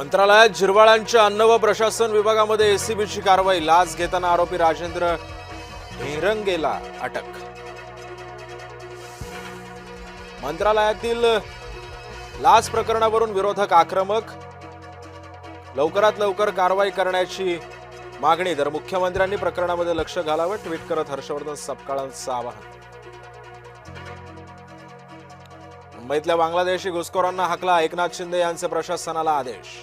मंत्रालयात झिरवाळांच्या अन्न व प्रशासन विभागामध्ये एसीबीची कारवाई। लाच घेताना आरोपी राजेंद्र ढेरंगेला अटक। मंत्रालयातील लाच प्रकरणावरून विरोधक आक्रमक। लवकरात लवकर कारवाई करण्याची मागणी। तर मुख्यमंत्र्यांनी प्रकरणामध्ये लक्ष घालावं, ट्विट करत हर्षवर्धन सपकाळांचं आवाहन। मुंबईतल्या बांगलादेशी घुसखोरांना हाकला, एकनाथ शिंदे यांचे प्रशासनाला आदेश।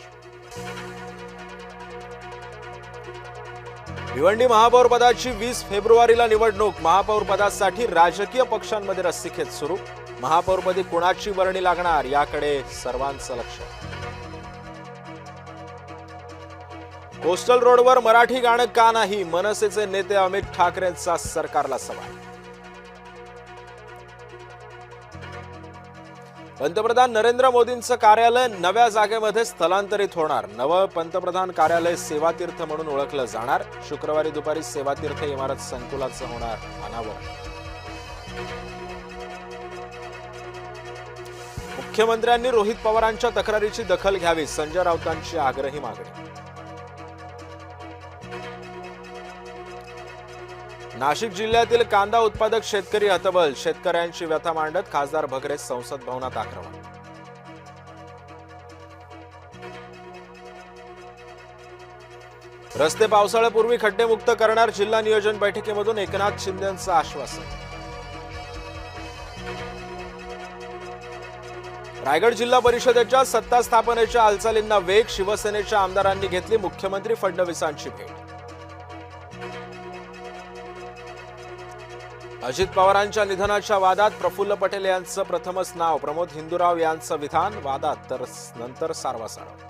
भिवंडी महापौर पदाची 20 फेब्रुवारीला निवडणूक। महापौर पदासाठी राजकीय पक्षांमध्ये रस्सीखेच सुरू। महापौरपदी कुणाची वर्णी लागणार याकडे सर्वांचं लक्ष। कोस्टल रोडवर मराठी गाणं का नाही? मनसेचे नेते अमित ठाकरेंचा सरकारला सवाल। पंतप्रधान नरेंद्र मोदींचं कार्यालय नव्या जागेमध्ये स्थलांतरित होणार। नवं पंतप्रधान कार्यालय सेवातीर्थ म्हणून ओळखलं जाणार। शुक्रवारी दुपारी सेवातीर्थ इमारत संकुलाचं होणार अनावरण। मुख्यमंत्र्यांनी रोहित पवारांच्या तक्रारीची दखल घ्यावी, संजय राऊतांची आग्रही मागणी। नाशिक जिल्ह्यातील कांदा उत्पादक शेतकरी हतबल। शेतकऱ्यांची व्यथा मांडत खासदार भगरे संसद भवनात आक्रमण। रस्ते पावसाळ्यापूर्वी खड्डेमुक्त करणार, जिल्हा नियोजन बैठकीमधून एकनाथ शिंदेंचं आश्वासन। रायगड जिल्हा परिषदेच्या सत्ता स्थापनेच्या हालचालींना वेग। शिवसेनेच्या आमदारांनी घेतली मुख्यमंत्री फडणवीसांची भेट। अजित पवारांच्या निधनाच्या वादात प्रफुल्ल पटेल यांचं प्रथमच नाव। प्रमोद हिंदूराव यांचं विधान वादात, तर नंतर सारवासारव।